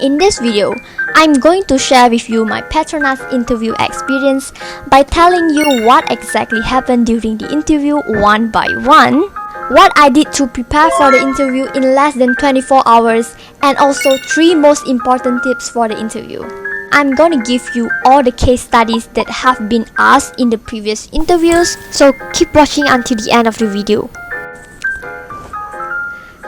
In this video, I'm going to share with you my Petronas interview experience by telling you what exactly happened during the interview one by one, what I did to prepare for the interview in less than 24 hours, and also 3 most important tips for the interview. I'm gonna give you all the case studies that have been asked in the previous interviews, so keep watching until the end of the video.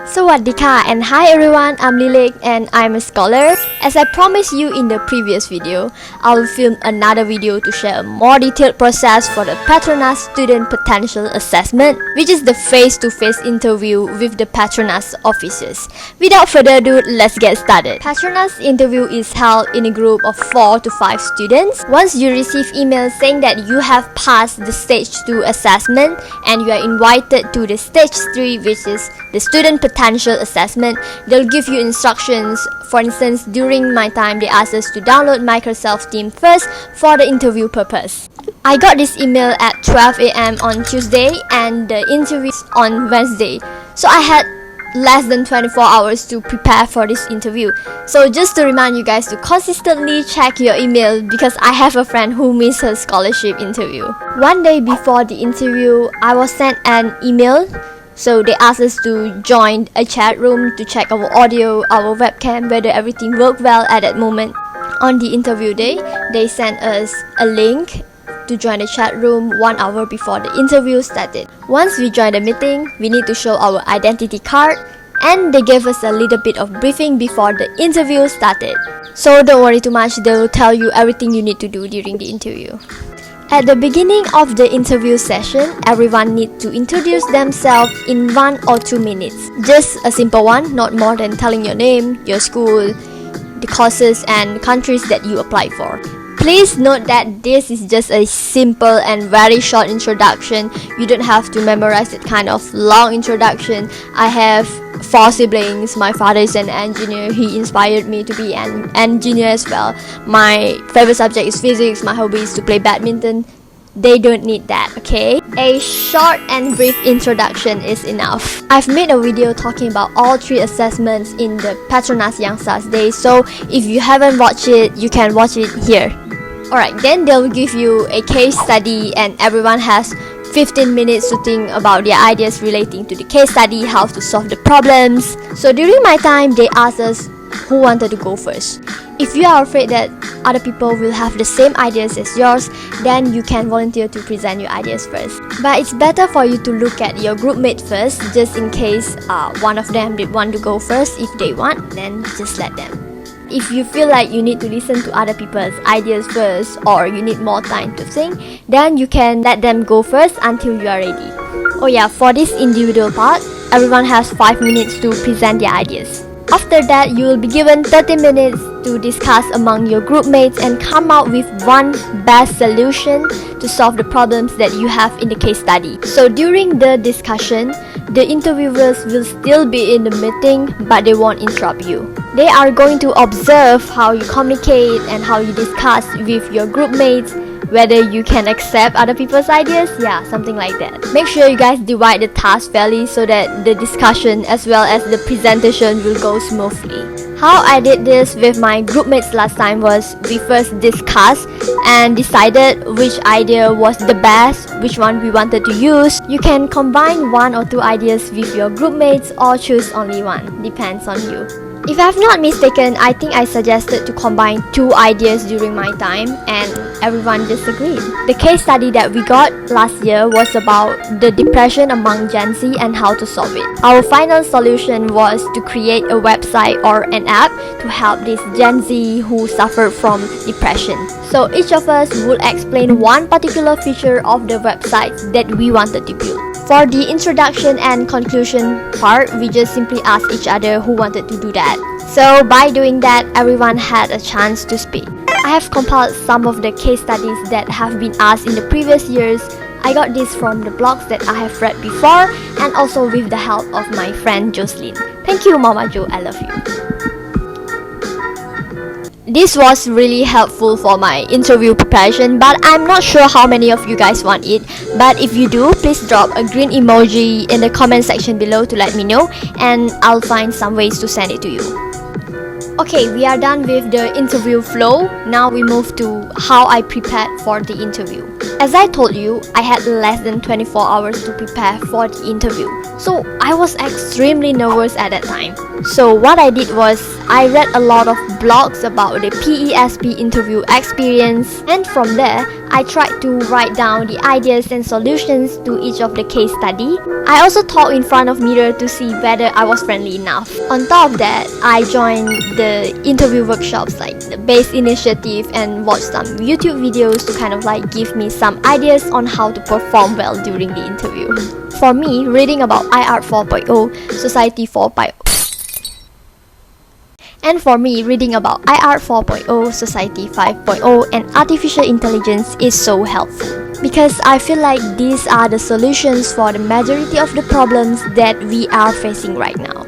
Sawadikhah and hi everyone, I'm Lilisan and I'm a scholar. As I promised you in the previous video, I'll film another video to share a more detailed process for the Petronas Student Potential Assessment, which is the face-to-face interview with the Petronas officers. Without further ado, let's get started. Petronas interview is held in a group of 4 to 5 students. Once you receive emails saying that you have passed the stage 2 assessment and you are invited to the stage 3, which is the Student Potential Assessment, they'll give you instructions. For instance, during my time, they asked us to download Microsoft Teams first for the interview purpose. I got this email at 12 AM on Tuesday and the interview is on Wednesday. So I had less than 24 hours to prepare for this interview. So just to remind you guys to consistently check your email because I have a friend who missed her scholarship interview. One day before the interview, I was sent an email. So they asked us to join a chat room to check our audio, our webcam, whether everything worked well at that moment. On the interview day, they sent us a link to join the chat room 1 hour before the interview started. Once we joined the meeting, we need to show our identity card, and they gave us a little bit of briefing before the interview started. So don't worry too much, they will tell you everything you need to do during the interview. At the beginning of the interview session, everyone needs to introduce themselves in 1 or 2 minutes. Just a simple one, not more than telling your name, your school, the courses and countries that you applied for. Please note that this is just a simple and very short introduction. You don't have to memorize that kind of long introduction. I have 4 siblings. My father is an engineer. He inspired me to be an engineer as well. My favorite subject is physics. My hobby is to play badminton. They don't need that, okay? A short and brief introduction is enough. I've made a video talking about all 3 assessments in the Petronas Youngstars Day, so if you haven't watched it, you can watch it here. Alright, then they'll give you a case study and everyone has 15 minutes to think about their ideas relating to the case study, how to solve the problems. So during my time, they asked us who wanted to go first. If you are afraid that other people will have the same ideas as yours, then you can volunteer to present your ideas first. But it's better for you to look at your group mate first, just in case one of them did want to go first. If they want, then just let them. If you feel like you need to listen to other people's ideas first or you need more time to think, then you can let them go first until you are ready. Oh yeah, for this individual part, everyone has 5 minutes to present their ideas. After that, you will be given 30 minutes to discuss among your group mates and come out with one best solution to solve the problems that you have in the case study. So during the discussion, the interviewers will still be in the meeting, but they won't interrupt you. They are going to observe how you communicate and how you discuss with your group mates, whether you can accept other people's ideas, something like that. Make sure you guys divide the task fairly so that the discussion as well as the presentation will go smoothly. How I did this with my group mates last time was we first discussed and decided which idea was the best, which one we wanted to use. You can combine 1 or 2 ideas with your group mates or choose only one, depends on you. If I'm not mistaken, I think I suggested to combine 2 ideas during my time and everyone disagreed. The case study that we got last year was about the depression among Gen Z and how to solve it. Our final solution was to create a website or an app to help this Gen Z who suffered from depression. So each of us will explain one particular feature of the website that we wanted to build. For the introduction and conclusion part, we just simply asked each other who wanted to do that. So by doing that, everyone had a chance to speak. I have compiled some of the case studies that have been asked in the previous years. I got this from the blogs that I have read before and also with the help of my friend Jocelyn. Thank you, Mama Jo, I love you. This was really helpful for my interview preparation, but I'm not sure how many of you guys want it. But if you do, please drop a green emoji in the comment section below to let me know, and I'll find some ways to send it to you. Okay, we are done with the interview flow. Now we move to how I prepared for the interview. As I told you, I had less than 24 hours to prepare for the interview. So I was extremely nervous at that time. So what I did was, I read a lot of blogs about the PESP interview experience, and from there, I tried to write down the ideas and solutions to each of the case study. I also talked in front of mirror to see whether I was friendly enough. On top of that, I joined the interview workshops like the BASE initiative and watched some YouTube videos to kind of like give me some ideas on how to perform well during the interview. For me, reading about IR 4.0, Society 4.0, and for me, reading about IR 4.0, Society 5.0, and Artificial Intelligence is so helpful. Because I feel like these are the solutions for the majority of the problems that we are facing right now.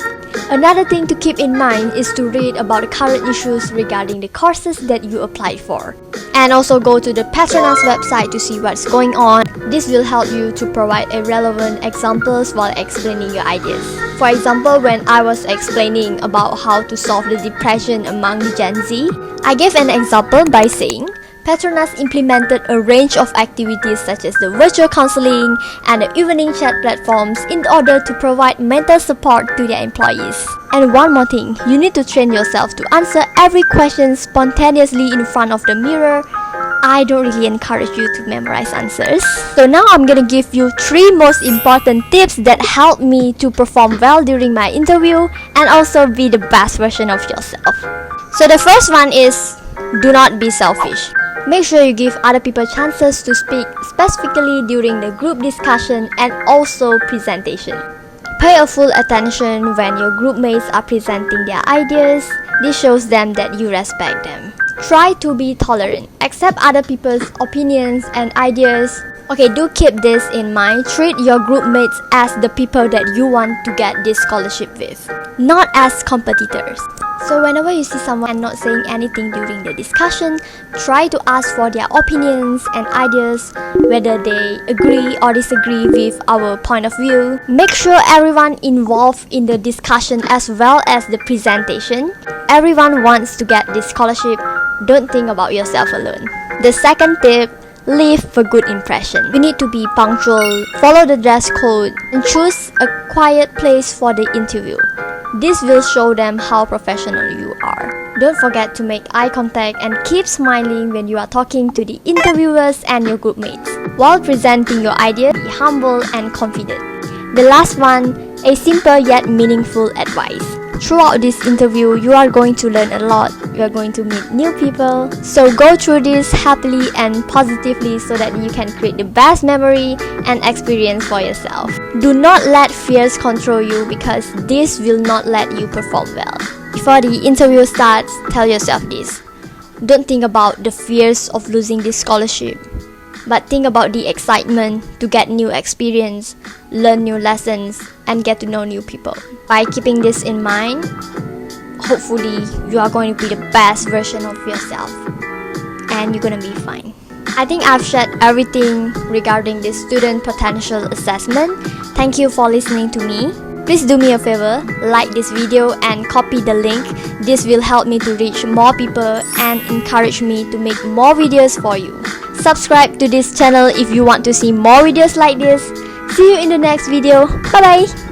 Another thing to keep in mind is to read about the current issues regarding the courses that you applied for. And also go to the Petronas website to see what's going on. This will help you to provide a relevant examples while explaining your ideas. For example, when I was explaining about how to solve the depression among the Gen Z, I gave an example by saying, Petronas implemented a range of activities such as the virtual counseling and the evening chat platforms in order to provide mental support to their employees. And one more thing, you need to train yourself to answer every question spontaneously in front of the mirror. I don't really encourage you to memorize answers. So now I'm gonna give you 3 most important tips that help me to perform well during my interview and also be the best version of yourself. So the first one is, do not be selfish. Make sure you give other people chances to speak, specifically during the group discussion and also presentation. Pay a full attention when your group mates are presenting their ideas. This shows them that you respect them. Try to be tolerant. Accept other people's opinions and ideas. Okay, do keep this in mind. Treat your group mates as the people that you want to get this scholarship with, not as competitors. So whenever you see someone not saying anything during the discussion, try to ask for their opinions and ideas, whether they agree or disagree with our point of view. Make sure everyone involved in the discussion as well as the presentation. Everyone wants to get this scholarship. Don't think about yourself alone. The second tip, leave a good impression. You need to be punctual, follow the dress code, and choose a quiet place for the interview. This will show them how professional you are. Don't forget to make eye contact and keep smiling when you are talking to the interviewers and your group mates. While presenting your idea, be humble and confident. The last one, a simple yet meaningful advice. Throughout this interview, you are going to learn a lot. You are going to meet new people. So go through this happily and positively so that you can create the best memory and experience for yourself. Do not let fears control you because this will not let you perform well. Before the interview starts, tell yourself this. Don't think about the fears of losing this scholarship, but think about the excitement to get new experience, learn new lessons, and get to know new people. By keeping this in mind, hopefully you are going to be the best version of yourself and you're going to be fine. I think I've shared everything regarding this student potential assessment. Thank you for listening to me. Please do me a favor, like this video and copy the link. This will help me to reach more people and encourage me to make more videos for you. Subscribe to this channel if you want to see more videos like this. See you in the next video. Bye bye.